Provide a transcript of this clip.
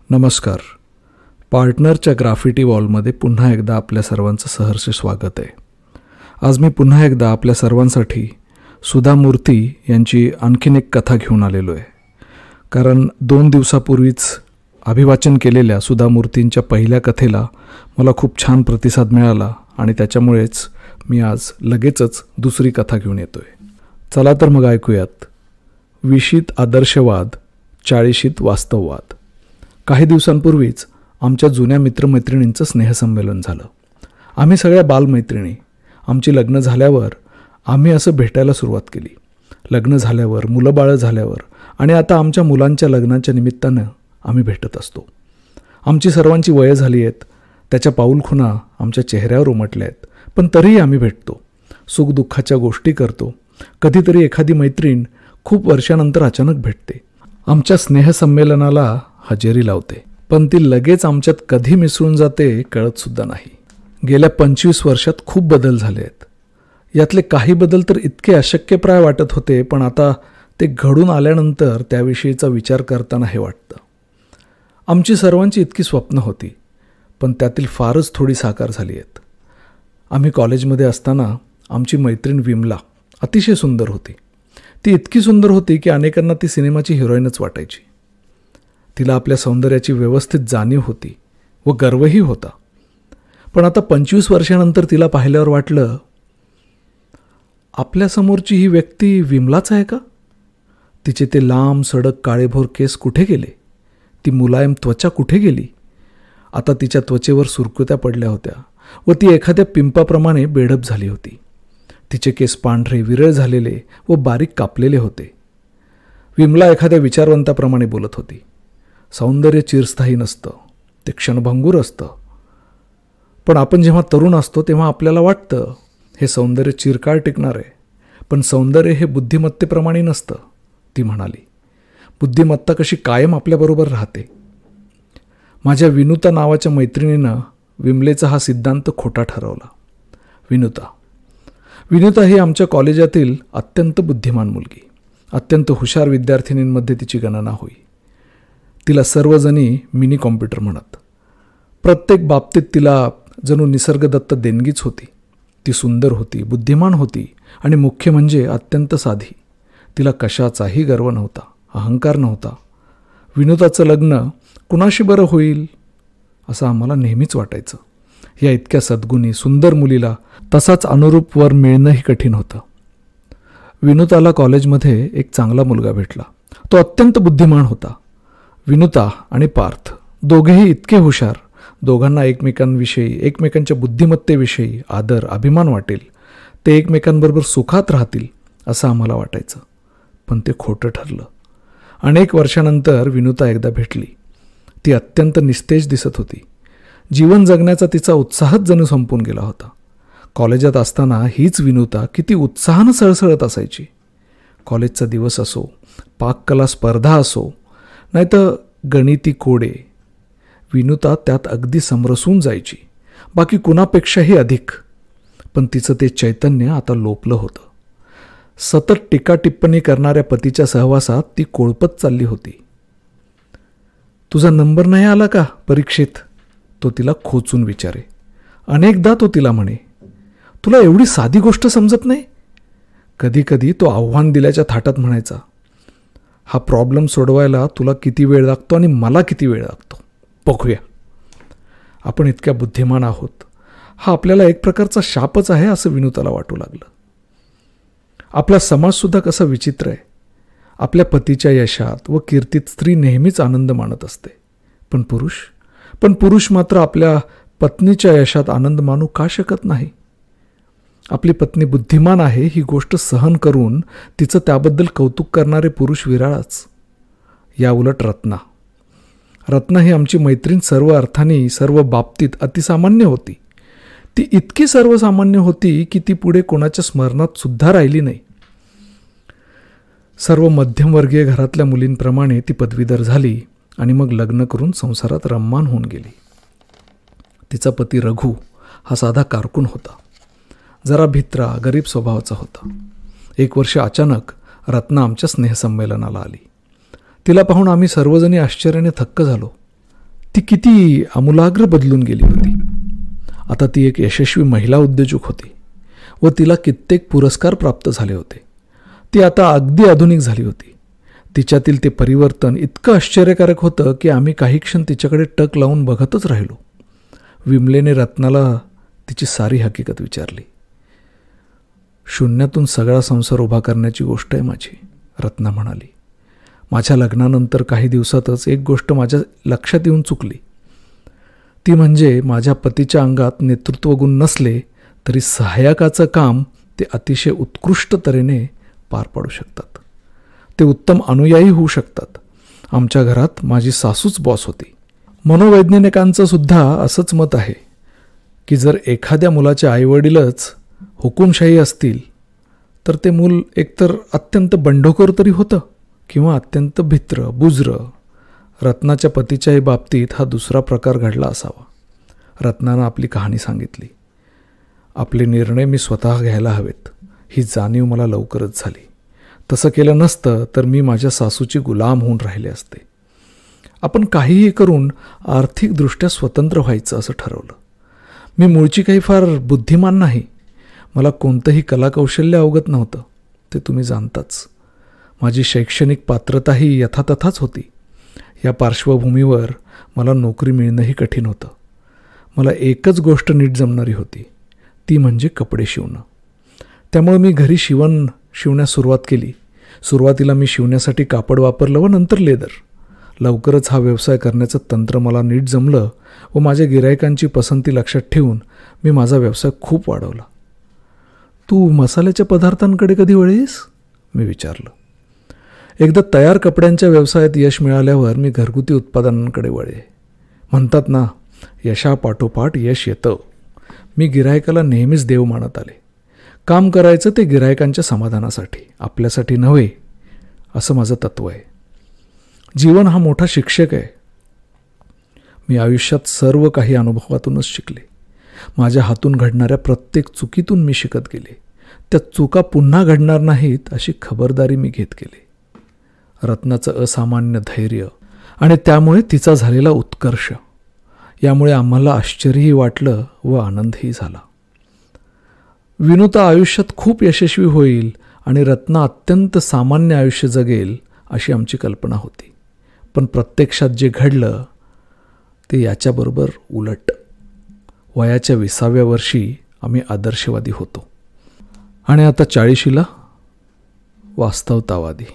नमस्कार. पार्टनरच्या ग्राफिटी वॉलमध्ये पुन्हा एकदा आपल्या सर्वांचं सहर्ष स्वागत आहे. आज मी पुन्हा एकदा आपल्या सर्वांसाठी सुधा मूर्ती यांची आणखीन एक कथा घेऊन आलेलो आहे. कारण 2 दिवसापूर्वीच अभिवाचन केलेल्या सुधा मूर्तींच्या पहिल्या कथेला मला खूप छान प्रतिसाद मिळाला आणि त्याच्यामुळेच मी आज लगेचच दुसरी कथा घेऊन येतो आहे. चला तर मग ऐकूयात. 20शीत आदर्शवाद, 40शीत वास्तववाद. काही दिवसांपूर्वीच आमच्या जुन्या मित्रमैत्रिणींचं स्नेहसंमेलन झालं. आम्ही सगळ्या बालमैत्रिणी. आमची लग्न झाल्यावर आम्ही असं भेटायला सुरुवात केली. लग्न झाल्यावर, मुलंबाळं झाल्यावर आणि आता आमच्या मुलांच्या लग्नाच्या निमित्तानं आम्ही भेटत असतो. आमची सर्वांची वयं झाली आहेत, त्याच्या पाऊलखुणा आमच्या चेहऱ्यावर उमटल्या आहेत, पण तरीही आम्ही भेटतो, सुखदुःखाच्या गोष्टी करतो. कधीतरी एखादी मैत्रीण खूप वर्षानंतर अचानक भेटते, आमच्या स्नेहसंमेलनाला हजेरी लावते, पण ती लगेच आमच्यात कधी मिसळून जाते कळतसुद्धा नाही. गेल्या 25 वर्षात खूप बदल झाले आहेत. यातले काही बदल तर इतके अशक्यप्राय वाटत होते, पण आता ते घडून आल्यानंतर त्याविषयीचा विचार करताना हे वाटतं. आमची सर्वांची इतकी स्वप्न होती, पण त्यातील फारच थोडी साकार झाली आहेत. आम्ही कॉलेजमध्ये असताना आमची मैत्रीण विमला अतिशय सुंदर होती. ती इतकी सुंदर होती की अनेकांना ती सिनेमाची हिरोईनच वाटायची. तिला आपल्या सौंदर्याची व्यवस्थित जाणीव होती व गर्वही होता. पण आता 25 वर्षानंतर तिला पाहिल्यावर वाटलं, आपल्यासमोरची ही व्यक्ती विमलाच आहे का? तिचे ते लांब सडक काळेभोर केस कुठे गेले? ती मुलायम त्वचा कुठे गेली? आता तिच्या त्वचेवर सुरकुत्या पडल्या होत्या व ती एखाद्या पिंपाप्रमाणे बेढप झाली होती. तिचे केस पांढरे, विरळ झालेले व बारीक कापलेले होते. विमला एखाद्या विचारवंताप्रमाणे बोलत होती. सौंदर्य चिरस्थायी नसतं, ते क्षणभंगूर असतं. पण आपण जेव्हा तरुण असतो तेव्हा आपल्याला वाटतं हे सौंदर्य चिरकाळ टिकणार आहे. पण सौंदर्य हे बुद्धिमत्तेप्रमाणे नसतं, ती म्हणाली. बुद्धिमत्ता कशी कायम आपल्याबरोबर राहते. माझ्या विनुता नावाच्या मैत्रिणीनं विमलेचा हा सिद्धांत खोटा ठरवला. विनुता ही आमच्या कॉलेजातील अत्यंत बुद्धिमान मुलगी. अत्यंत हुशार विद्यार्थिनींमध्ये तिची गणना होई. तिला सर्वजणी मिनी कॉम्प्युटर म्हणत. प्रत्येक बाबतीत तिला जणू निसर्गदत्त देणगीच होती. ती सुंदर होती, बुद्धिमान होती आणि मुख्य म्हणजे अत्यंत साधी. तिला कशाचाही गर्व नव्हता, अहंकार नव्हता. विनुताचं लग्न कुणाशी बरं होईल असं आम्हाला नेहमीच वाटायचं. या इतक्या सद्गुणी सुंदर मुलीला तसाच अनुरूप वर मिळणंही कठीण होतं. विनुताला कॉलेजमध्ये एक चांगला मुलगा भेटला. तो अत्यंत बुद्धिमान होता. विनुता आणि पार्थ दोघेही इतके हुशार. दोघांना एकमेकांविषयी, एकमेकांच्या बुद्धिमत्तेविषयी आदर, अभिमान वाटेल. ते एकमेकांबरोबर सुखात राहतील असं आम्हाला वाटायचं. पण ते खोटं ठरलं. अनेक वर्षानंतर विनुता एकदा भेटली. ती अत्यंत निस्तेज दिसत होती. जीवन जगण्याचा तिचा उत्साहच जणू संपून गेला होता. कॉलेजात असताना हीच विनुता किती उत्साहानं सळसळत असायची. कॉलेजचा दिवस असो, पाककला स्पर्धा असो, नाहीतर गणिती कोडे, विनुता त्यात अगदी समरसून जायची, बाकी कुणापेक्षाही अधिक. पण तिचं ते चैतन्य आता लोपलं होतं. सतत टीका टिप्पणी करणाऱ्या पतीच्या सहवासात ती कोळपत चालली होती. तुझा नंबर नाही आला का परीक्षेत? तो तिला खोचून विचारे. अनेकदा तो तिला म्हणे, तुला एवढी साधी गोष्ट समजत नाही? कधीकधी तो आव्हान दिल्याच्या थाटात म्हणायचा, हा प्रॉब्लेम सोडवायला तुला किती वेळ लागतो आणि मला किती वेळ लागतो, बघूया. आपण इतक्या बुद्धिमान आहोत, हा आपल्याला एक प्रकारचा शापच आहे असं विनुताला वाटू लागलं. आपला समाजसुद्धा कसा विचित्र आहे. आपल्या पतीच्या यशात व कीर्तीत स्त्री नेहमीच आनंद मानत असते. पण पुरुष मात्र आपल्या पत्नीच्या यशात आनंद मानू का शकत नाही? आपली पत्नी बुद्धिमान आहे ही गोष्ट सहन करून तिचं त्याबद्दल कौतुक करणारे पुरुष विराळच. या उलट रत्ना ही आमची मैत्रीण सर्व अर्थाने, सर्व बाबतीत अतिसामान्य होती. ती इतकी सर्वसामान्य होती की ती पुढे कोणाच्या स्मरणात सुद्धा राहिली नाही. सर्व मध्यमवर्गीय घरातल्या मुलींप्रमाणे ती पदवीधर झाली आणि मग लग्न करून संसारात रम्मान होऊन गेली. तिचा पती रघु हा साधा कारकून होता. जरा भित्रा, गरीब स्वभावाचा होता. 1 वर्ष अचानक रत्ना आमच्या स्नेहसंमेलनाला आली. तिला पाहून आम्ही सर्वजणी आश्चर्याने थक्क झालो. ती किती आमूलाग्र बदलून गेली होती. आता ती एक यशस्वी महिला उद्योजक होती व तिला कित्येक पुरस्कार प्राप्त झाले होते. ती आता अगदी आधुनिक झाली होती. तिच्यातील ते परिवर्तन इतकं आश्चर्यकारक होतं की आम्ही काही क्षण तिच्याकडे टक लावून बघतच राहिलो. विमलेने रत्नाला तिची सारी हकीकत विचारली. शून्यातून सगळा संसार उभा करण्याची गोष्ट आहे माझी, रत्ना म्हणाली. माझ्या लग्नानंतर काही दिवसातच एक गोष्ट माझ्या लक्षात येऊन चुकली. ती म्हणजे माझ्या पतीच्या अंगात नेतृत्वगुण नसले तरी सहाय्यकाचं काम ते अतिशय उत्कृष्ट तऱ्हेने पार पाडू शकतात. ते उत्तम अनुयायी होऊ शकतात. आमच्या घरात माझी सासूच बॉस होती. मनोवैज्ञानिकांचं सुद्धा असंच मत आहे की जर एखाद्या मुलाचे आईवडीलच हुकुमशाही असतील तर ते मूल एकतर अत्यंत बंडखोर तरी होतं किंवा अत्यंत भित्र बुजरं. रत्नाच्या पतीच्याही बाबतीत हा दुसरा प्रकार घडला असावा. रत्नानं आपली कहाणी सांगितली. आपले निर्णय मी स्वतः घ्यायला हवेत ही जाणीव मला लवकरच झाली. तसं केलं नसतं तर मी माझ्या सासूची गुलाम होऊन राहिले असते. आपण काहीही करून आर्थिकदृष्ट्या स्वतंत्र व्हायचं असं ठरवलं. मी मूळची काही फार बुद्धिमान नाही. मला कोणतंही कलाकौशल्य अवगत नव्हतं, ते तुम्ही जाणताच. माझी शैक्षणिक पात्रताही यथातथाच होती. या पार्श्वभूमीवर मला नोकरी मिळणंही कठीण होतं. मला एकच गोष्ट नीट जमणारी होती, ती म्हणजे कपडे शिवणं. त्यामुळे मी घरी शिवण्यास सुरुवात केली. सुरुवातीला मी शिवण्यासाठी कापड वापरलं व नंतर लेदर. लवकरच हा व्यवसाय करण्याचं तंत्र मला नीट जमलं व माझ्या गिरायकांची पसंती लक्षात ठेवून मी माझा व्यवसाय खूप वाढवला. तू मसाल्याच्या पदार्थांकडे कधी वळलीस? मी विचारलं. एकदा तयार कपड्यांच्या व्यवसायात यश मिळाल्यावर मी घरगुती उत्पादनांकडे वळले. म्हणतात ना, यशापाठोपाठ यश येतं. मी गिरायकाला नेहमीच देव मानत आले. काम करायचं ते गिरायकांच्या समाधानासाठी, आपल्यासाठी नव्हे, असं माझं तत्त्व आहे. जीवन हा मोठा शिक्षक आहे. मी आयुष्यात सर्व काही अनुभवातूनच शिकले. माझ्या हातून घडणाऱ्या प्रत्येक चुकीतून मी शिकत गेले. त्या चुका पुन्हा घडणार नाहीत अशी खबरदारी मी घेत गेले. रत्नाचं असामान्य धैर्य आणि त्यामुळे तिचा झालेला उत्कर्ष यामुळे आम्हाला आश्चर्यही वाटलं व आनंदही झाला. विनुता आयुष्यात खूप यशस्वी होईल आणि रत्ना अत्यंत सामान्य आयुष्य जगेल अशी आमची कल्पना होती. पण प्रत्यक्षात जे घडलं ते याच्याबरोबर उलट. वयाच्या 20व्या वर्षी आम्ही आदर्शवादी होतो आणि आता 40शीला वास्तवतावादी.